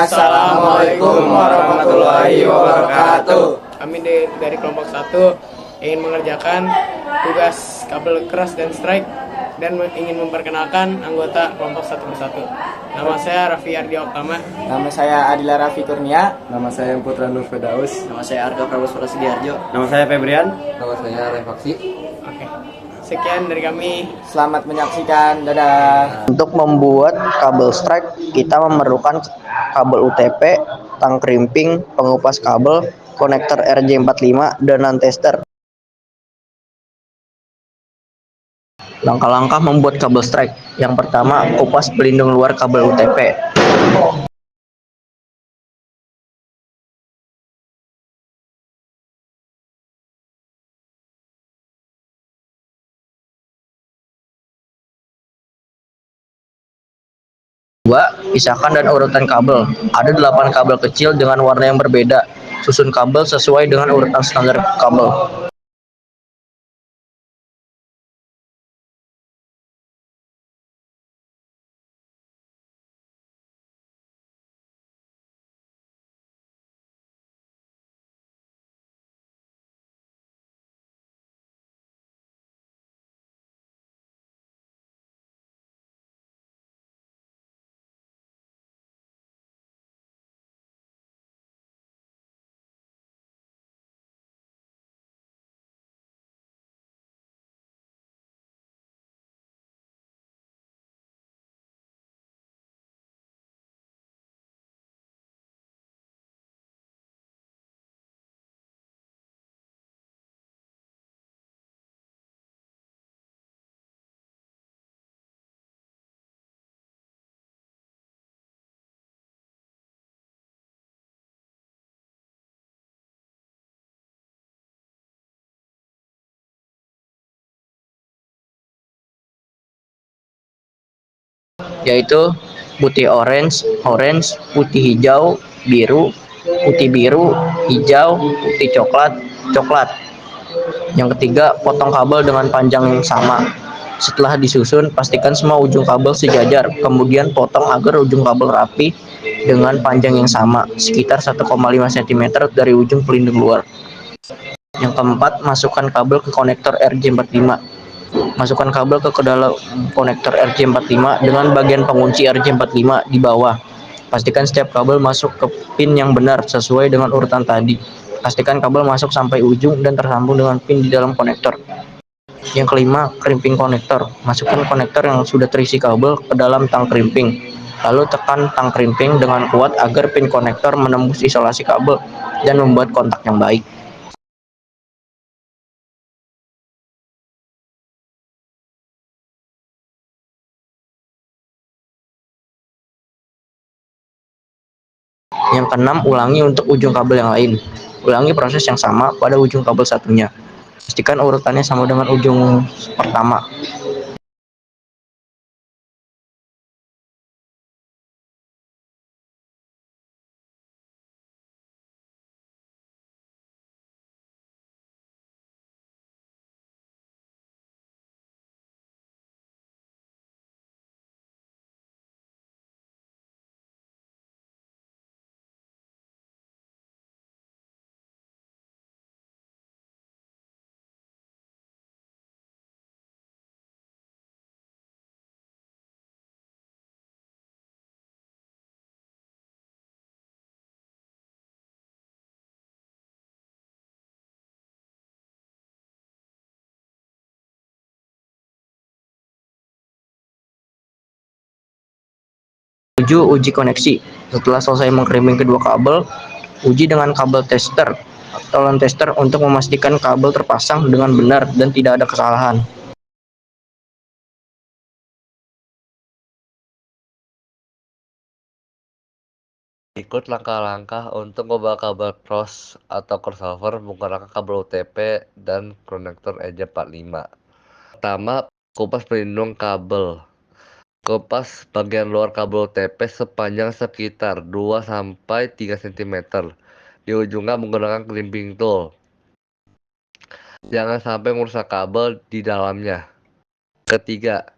Assalamualaikum warahmatullahi wabarakatuh. Kami dari kelompok 1 ingin mengerjakan tugas kabel keras dan strike dan ingin memperkenalkan anggota kelompok 1 persatu. Nama saya Raffi Ardi Oktama. Nama saya Adila Raffi Kurnia. Nama saya Putra Nur Fedaus. Nama saya Arga Prabowo Sudiarjo. Nama saya Febrian. Nama saya Refaksi. Oke. Sekian dari kami. Selamat menyaksikan. Dadah. Untuk membuat kabel strike, kita memerlukan kabel UTP, tang krimping, pengupas kabel, konektor RJ45, dan non-tester. Langkah-langkah membuat kabel strike. Yang pertama, kupas pelindung luar kabel UTP. Dua, pisahkan dan urutan kabel. Ada 8 kabel kecil dengan warna yang berbeda. Susun kabel sesuai dengan urutan standar kabel. Yaitu putih orange, putih hijau, biru, putih biru, hijau, putih coklat, coklat. Yang ketiga, potong kabel dengan panjang yang sama. Setelah disusun, pastikan semua ujung kabel sejajar, kemudian potong agar ujung kabel rapi dengan panjang yang sama, sekitar 1,5 cm dari ujung pelindung luar. Yang keempat, masukkan kabel ke konektor RJ45. Masukkan kabel ke dalam konektor RJ45 dengan bagian pengunci RJ45 di bawah. Pastikan setiap kabel masuk ke pin yang benar sesuai dengan urutan tadi. Pastikan kabel masuk sampai ujung dan tersambung dengan pin di dalam konektor. Yang kelima, krimping konektor. Masukkan konektor yang sudah terisi kabel ke dalam tang krimping. Lalu tekan tang krimping dengan kuat agar pin konektor menembus isolasi kabel dan membuat kontak yang baik. Yang keenam, ulangi untuk ujung kabel yang lain. Ulangi proses yang sama pada ujung kabel satunya. Pastikan urutannya sama dengan ujung pertama. Uji koneksi. Setelah selesai mengkrimping kedua kabel, uji dengan kabel tester atau non-tester untuk memastikan kabel terpasang dengan benar dan tidak ada kesalahan. Ikut langkah-langkah untuk mengubah kabel cross atau crossover menggunakan kabel UTP dan konektor RJ45. Pertama, kupas pelindung kabel. Kupas bagian luar kabel UTP sepanjang sekitar 2-3 cm. Di ujungnya menggunakan crimping tool. Jangan sampai merusak kabel di dalamnya. Ketiga,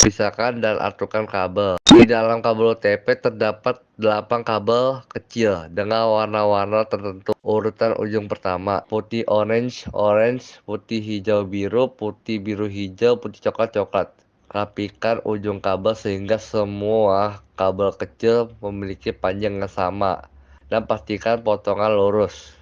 Pisahkan dan aturkan kabel. Di dalam kabel OTP terdapat 8 kabel kecil dengan warna-warna tertentu. Urutan ujung pertama, putih orange, orange, putih hijau biru, putih biru hijau, putih coklat coklat. Rapikan ujung kabel sehingga semua kabel kecil memiliki panjang yang sama. Dan pastikan potongan lurus.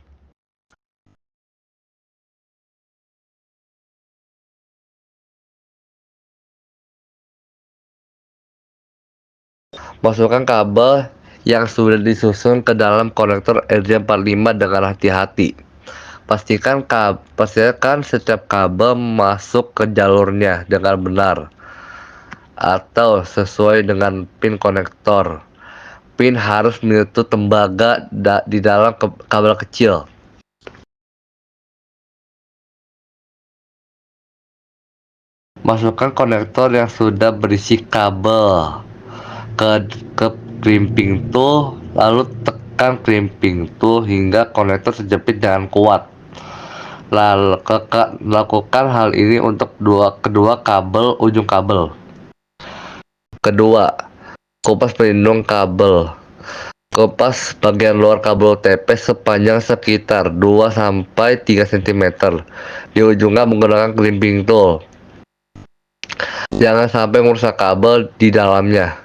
Masukkan kabel yang sudah disusun ke dalam konektor RJ45 dengan hati-hati. Pastikan setiap kabel masuk ke jalurnya dengan benar atau sesuai dengan pin konektor. Pin harus menyentuh tembaga di dalam kabel kecil. Masukkan konektor yang sudah berisi kabel ke crimping tool, lalu tekan crimping tool hingga konektor terjepit dengan kuat. Lakukan hal ini untuk kedua ujung kabel. Kedua, kupas pelindung kabel. Kupas bagian luar kabel OTP sepanjang sekitar 2-3 cm. Di ujungnya menggunakan crimping tool. Jangan sampai merusak kabel di dalamnya.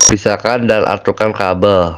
Pisahkan dan aturkan kabel.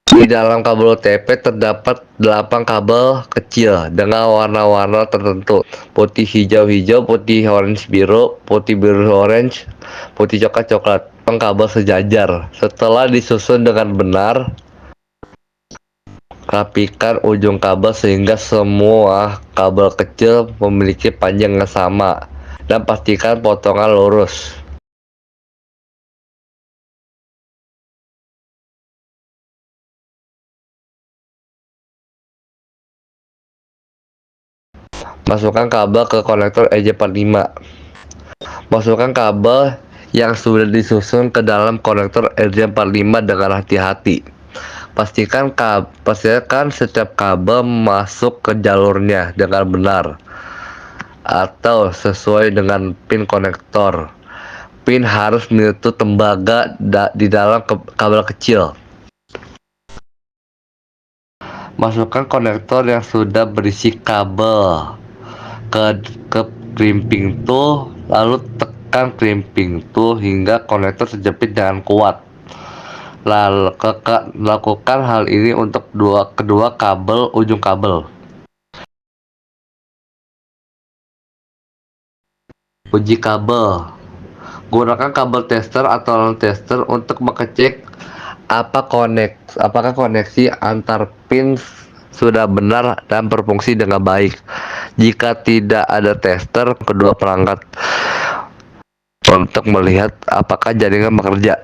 Di dalam kabel OTP terdapat 8 kabel kecil dengan warna-warna tertentu. Putih hijau-hijau, putih orange biru, putih biru orange, putih coklat coklat. Kabel sejajar. Setelah disusun dengan benar, rapikan ujung kabel sehingga semua kabel kecil memiliki panjang yang sama. Dan pastikan potongan lurus. Masukkan kabel ke konektor EJ45. Masukkan kabel yang sudah disusun ke dalam konektor EJ45 dengan hati-hati. Pastikan setiap kabel masuk ke jalurnya dengan benar atau sesuai dengan pin konektor. Pin harus menyentuh tembaga di dalam kabel kecil. Masukkan konektor yang sudah berisi kabel ke crimping tool, lalu tekan crimping tool hingga konektor terjepit dengan kuat. Lakukan hal ini untuk kedua ujung kabel. Uji kabel. Gunakan kabel tester atau alat tester untuk mengecek apakah koneksi antar pin sudah benar dan berfungsi dengan baik. Jika tidak ada tester kedua perangkat untuk melihat apakah jaringan bekerja.